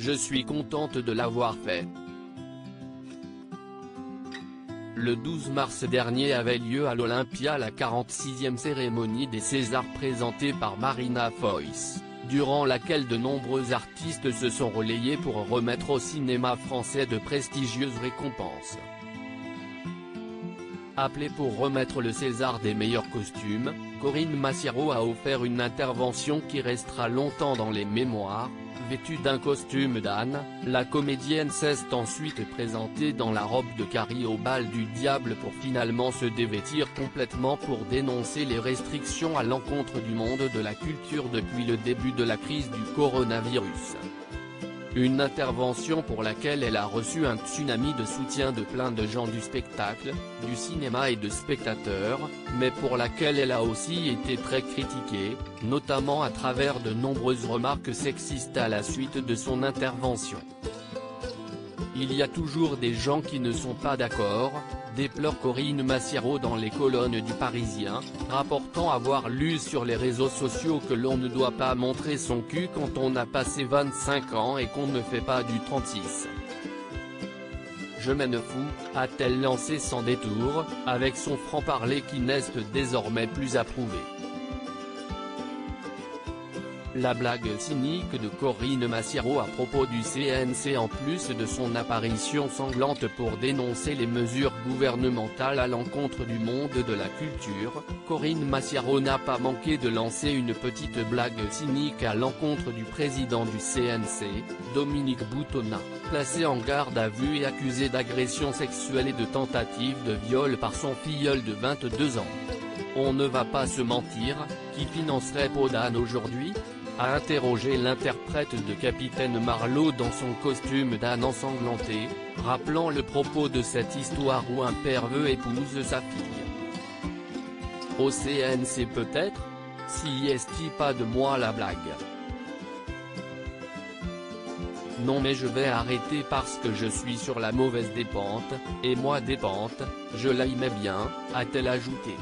Je suis contente de l'avoir fait. Le 12 mars dernier avait lieu à l'Olympia la 46e cérémonie des Césars présentée par Marina Foïs, durant laquelle de nombreux artistes se sont relayés pour remettre au cinéma français de prestigieuses récompenses. Appelée pour remettre le César des meilleurs costumes, Corinne Massiaro a offert une intervention qui restera longtemps dans les mémoires. Vêtue d'un costume d'âne, la comédienne s'est ensuite présentée dans la robe de Carrie au bal du diable pour finalement se dévêtir complètement pour dénoncer les restrictions à l'encontre du monde de la culture depuis le début de la crise du coronavirus. Une intervention pour laquelle elle a reçu un tsunami de soutien de plein de gens du spectacle, du cinéma et de spectateurs, mais pour laquelle elle a aussi été très critiquée, notamment à travers de nombreuses remarques sexistes à la suite de son intervention. Il y a toujours des gens qui ne sont pas d'accord, déplore Corinne Massiaro dans les colonnes du Parisien, rapportant avoir lu sur les réseaux sociaux que l'on ne doit pas montrer son cul quand on a passé 25 ans et qu'on ne fait pas du 36. Je m'en fous, a-t-elle lancé sans détour, avec son franc-parler qui n'est désormais plus approuvé. La blague cynique de Corinne Massiaro à propos du CNC en plus de son apparition sanglante pour dénoncer les mesures gouvernementales à l'encontre du monde de la culture, Corinne Massiaro n'a pas manqué de lancer une petite blague cynique à l'encontre du président du CNC, Dominique Boutonnat, placé en garde à vue et accusé d'agression sexuelle et de tentative de viol par son filleul de 22 ans. On ne va pas se mentir, qui financerait Peau d'âne aujourd'hui ? A interrogé l'interprète de Capitaine Marlowe dans son costume d'âne ensanglanté, rappelant le propos de cette histoire où un père veut épouse sa fille. Au CNC peut-être ? Si est-il pas de moi la blague. Non mais je vais arrêter parce que je suis sur la mauvaise dépente, et moi dépente, je l'aimais bien, a-t-elle ajouté.